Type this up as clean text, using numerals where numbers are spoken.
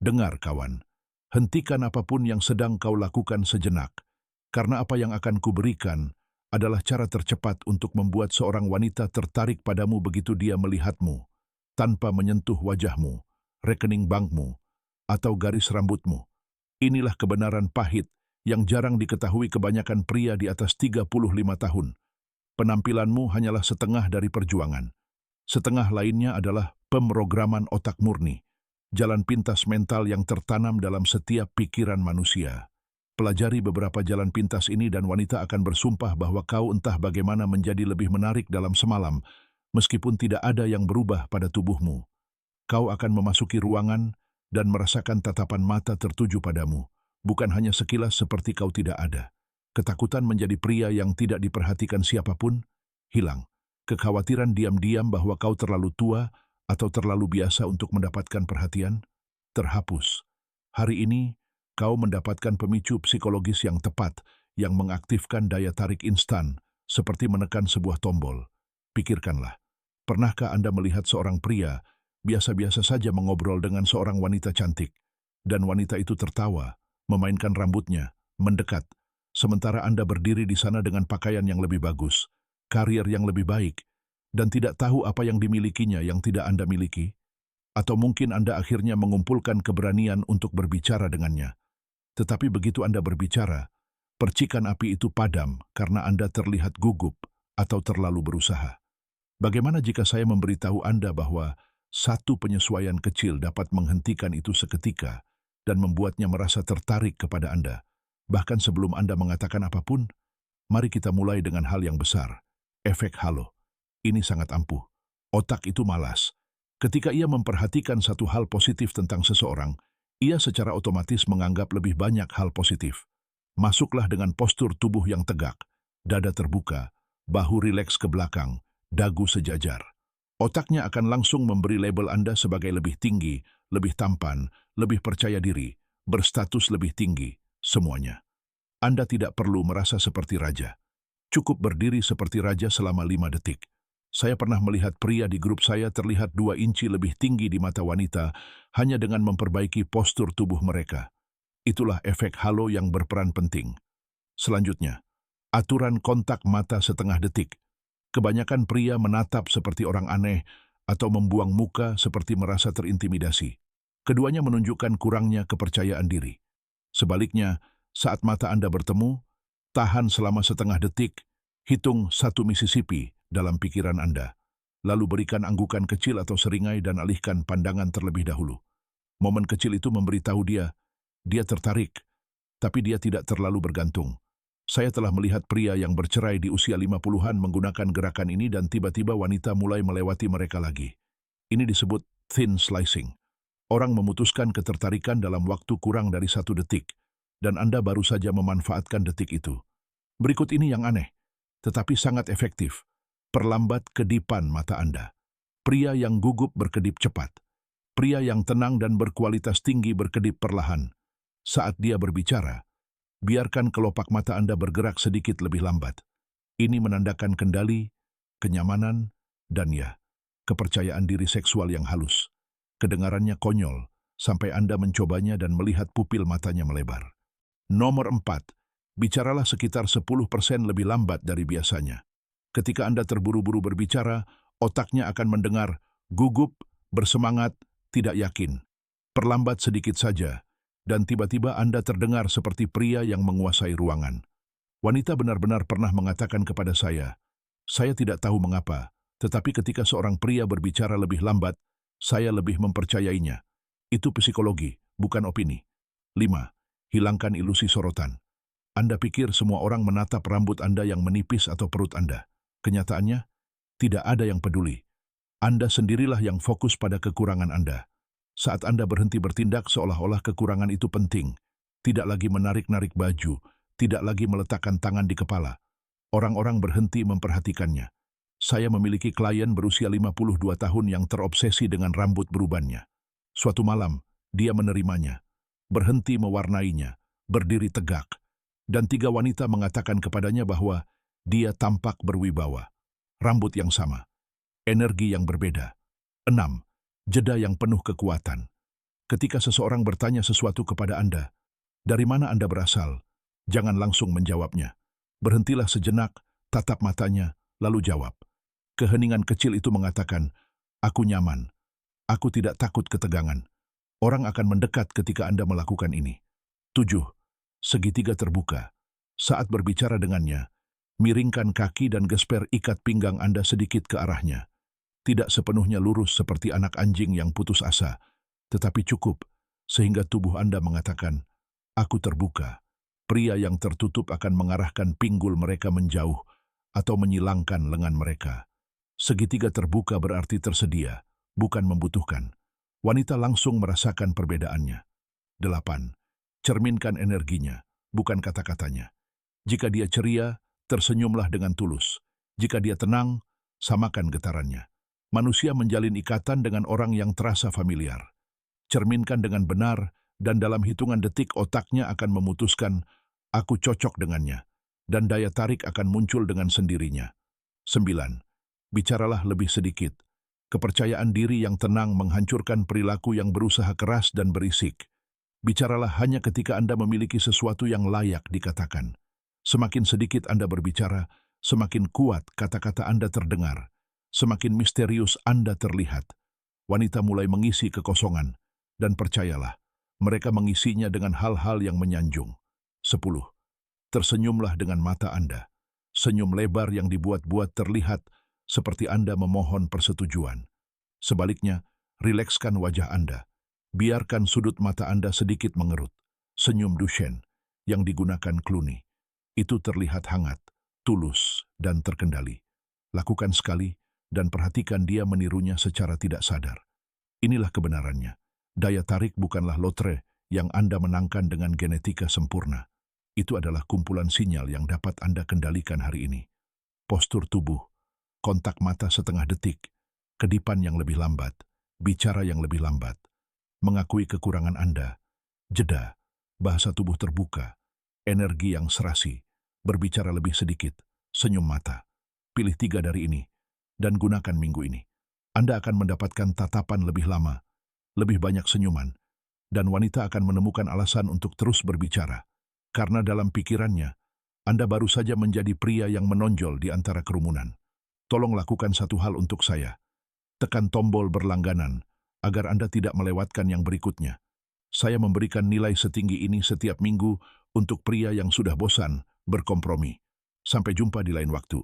Dengar, kawan. Hentikan apapun yang sedang kau lakukan sejenak, karena apa yang akan kuberikan adalah cara tercepat untuk membuat seorang wanita tertarik padamu begitu dia melihatmu, tanpa menyentuh wajahmu, rekening bankmu, atau garis rambutmu. Inilah kebenaran pahit yang jarang diketahui kebanyakan pria di atas 35 tahun. Penampilanmu hanyalah setengah dari perjuangan. Setengah lainnya adalah pemrograman otak murni, jalan pintas mental yang tertanam dalam setiap pikiran manusia. Pelajari beberapa jalan pintas ini dan wanita akan bersumpah bahwa kau entah bagaimana menjadi lebih menarik dalam semalam, meskipun tidak ada yang berubah pada tubuhmu. Kau akan memasuki ruangan dan merasakan tatapan mata tertuju padamu, bukan hanya sekilas seperti kau tidak ada. Ketakutan menjadi pria yang tidak diperhatikan siapapun hilang. Kekhawatiran diam-diam bahwa kau terlalu tua atau terlalu biasa untuk mendapatkan perhatian terhapus. Hari ini, kau mendapatkan pemicu psikologis yang tepat yang mengaktifkan daya tarik instan, seperti menekan sebuah tombol. Pikirkanlah, pernahkah Anda melihat seorang pria biasa-biasa saja mengobrol dengan seorang wanita cantik, dan wanita itu tertawa, memainkan rambutnya, mendekat, sementara Anda berdiri di sana dengan pakaian yang lebih bagus, karir yang lebih baik, dan tidak tahu apa yang dimilikinya yang tidak Anda miliki? Atau mungkin Anda akhirnya mengumpulkan keberanian untuk berbicara dengannya. Tetapi begitu Anda berbicara, percikan api itu padam karena Anda terlihat gugup atau terlalu berusaha. Bagaimana jika saya memberitahu Anda bahwa satu penyesuaian kecil dapat menghentikan itu seketika dan membuatnya merasa tertarik kepada Anda? Bahkan sebelum Anda mengatakan apapun, mari kita mulai dengan hal yang besar. Efek halo. Ini sangat ampuh. Otak itu malas. Ketika ia memperhatikan satu hal positif tentang seseorang, ia secara otomatis menganggap lebih banyak hal positif. Masuklah dengan postur tubuh yang tegak, dada terbuka, bahu rileks ke belakang, dagu sejajar. Otaknya akan langsung memberi label Anda sebagai lebih tinggi, lebih tampan, lebih percaya diri, berstatus lebih tinggi, semuanya. Anda tidak perlu merasa seperti raja. Cukup berdiri seperti raja selama 5 detik. Saya pernah melihat pria di grup saya terlihat 2 inci lebih tinggi di mata wanita hanya dengan memperbaiki postur tubuh mereka. Itulah efek halo yang berperan penting. Selanjutnya, aturan kontak mata setengah detik. Kebanyakan pria menatap seperti orang aneh atau membuang muka seperti merasa terintimidasi. Keduanya menunjukkan kurangnya kepercayaan diri. Sebaliknya, saat mata Anda bertemu, tahan selama setengah detik, hitung 1 Mississippi dalam pikiran Anda. Lalu berikan anggukan kecil atau seringai dan alihkan pandangan terlebih dahulu. Momen kecil itu memberitahu dia tertarik, tapi dia tidak terlalu bergantung. Saya telah melihat pria yang bercerai di usia 50-an menggunakan gerakan ini dan tiba-tiba wanita mulai melewati mereka lagi. Ini disebut thin slicing. Orang memutuskan ketertarikan dalam waktu kurang dari 1 detik, dan Anda baru saja memanfaatkan detik itu. Berikut ini yang aneh, tetapi sangat efektif. Perlambat kedipan mata Anda. Pria yang gugup berkedip cepat. Pria yang tenang dan berkualitas tinggi berkedip perlahan. Saat dia berbicara, biarkan kelopak mata Anda bergerak sedikit lebih lambat. Ini menandakan kendali, kenyamanan, dan kepercayaan diri seksual yang halus. Kedengarannya konyol, sampai Anda mencobanya dan melihat pupil matanya melebar. Nomor 4, bicaralah sekitar 10% lebih lambat dari biasanya. Ketika Anda terburu-buru berbicara, otaknya akan mendengar, gugup, bersemangat, tidak yakin. Perlambat sedikit saja, dan tiba-tiba Anda terdengar seperti pria yang menguasai ruangan. Wanita benar-benar pernah mengatakan kepada saya tidak tahu mengapa, tetapi ketika seorang pria berbicara lebih lambat, saya lebih mempercayainya. Itu psikologi, bukan opini. 5. Hilangkan ilusi sorotan. Anda pikir semua orang menatap rambut Anda yang menipis atau perut Anda. Kenyataannya, tidak ada yang peduli. Anda sendirilah yang fokus pada kekurangan Anda. Saat Anda berhenti bertindak seolah-olah kekurangan itu penting, tidak lagi menarik-narik baju, tidak lagi meletakkan tangan di kepala. Orang-orang berhenti memperhatikannya. Saya memiliki klien berusia 52 tahun yang terobsesi dengan rambut berubannya. Suatu malam, dia menerimanya, berhenti mewarnainya, berdiri tegak, dan 3 wanita mengatakan kepadanya bahwa dia tampak berwibawa. Rambut yang sama, energi yang berbeda. 6. Jeda yang penuh kekuatan. Ketika seseorang bertanya sesuatu kepada Anda, dari mana Anda berasal? Jangan langsung menjawabnya. Berhentilah sejenak, tatap matanya, lalu jawab. Keheningan kecil itu mengatakan, aku nyaman, aku tidak takut ketegangan. Orang akan mendekat ketika Anda melakukan ini. 7. Segitiga terbuka. Saat berbicara dengannya, miringkan kaki dan gesper ikat pinggang Anda sedikit ke arahnya. Tidak sepenuhnya lurus seperti anak anjing yang putus asa, tetapi cukup sehingga tubuh Anda mengatakan, aku terbuka. Pria yang tertutup akan mengarahkan pinggul mereka menjauh atau menyilangkan lengan mereka. Segitiga terbuka berarti tersedia, bukan membutuhkan. Wanita langsung merasakan perbedaannya. 8. Cerminkan energinya, bukan kata-katanya. Jika dia ceria, tersenyumlah dengan tulus. Jika dia tenang, samakan getarannya. Manusia menjalin ikatan dengan orang yang terasa familiar. Cerminkan dengan benar, dan dalam hitungan detik otaknya akan memutuskan, aku cocok dengannya, dan daya tarik akan muncul dengan sendirinya. 9. Bicaralah lebih sedikit. Kepercayaan diri yang tenang menghancurkan perilaku yang berusaha keras dan berisik. Bicaralah hanya ketika Anda memiliki sesuatu yang layak dikatakan. Semakin sedikit Anda berbicara, semakin kuat kata-kata Anda terdengar. Semakin misterius Anda terlihat. Wanita mulai mengisi kekosongan, dan percayalah, mereka mengisinya dengan hal-hal yang menyanjung. 10. Tersenyumlah dengan mata Anda. Senyum lebar yang dibuat-buat terlihat seperti Anda memohon persetujuan. Sebaliknya, rilekskan wajah Anda. Biarkan sudut mata Anda sedikit mengerut. Senyum Duchenne yang digunakan Clooney. Itu terlihat hangat, tulus, dan terkendali. Lakukan sekali, dan perhatikan dia menirunya secara tidak sadar. Inilah kebenarannya. Daya tarik bukanlah lotre yang Anda menangkan dengan genetika sempurna. Itu adalah kumpulan sinyal yang dapat Anda kendalikan hari ini. Postur tubuh, kontak mata setengah detik, kedipan yang lebih lambat, bicara yang lebih lambat, mengakui kekurangan Anda, jeda, bahasa tubuh terbuka, energi yang serasi, berbicara lebih sedikit, senyum mata. Pilih 3 dari ini, dan gunakan minggu ini. Anda akan mendapatkan tatapan lebih lama, lebih banyak senyuman, dan wanita akan menemukan alasan untuk terus berbicara. Karena dalam pikirannya, Anda baru saja menjadi pria yang menonjol di antara kerumunan. Tolong lakukan satu hal untuk saya. Tekan tombol berlangganan, agar Anda tidak melewatkan yang berikutnya. Saya memberikan nilai setinggi ini setiap minggu untuk pria yang sudah bosan berkompromi. Sampai jumpa di lain waktu.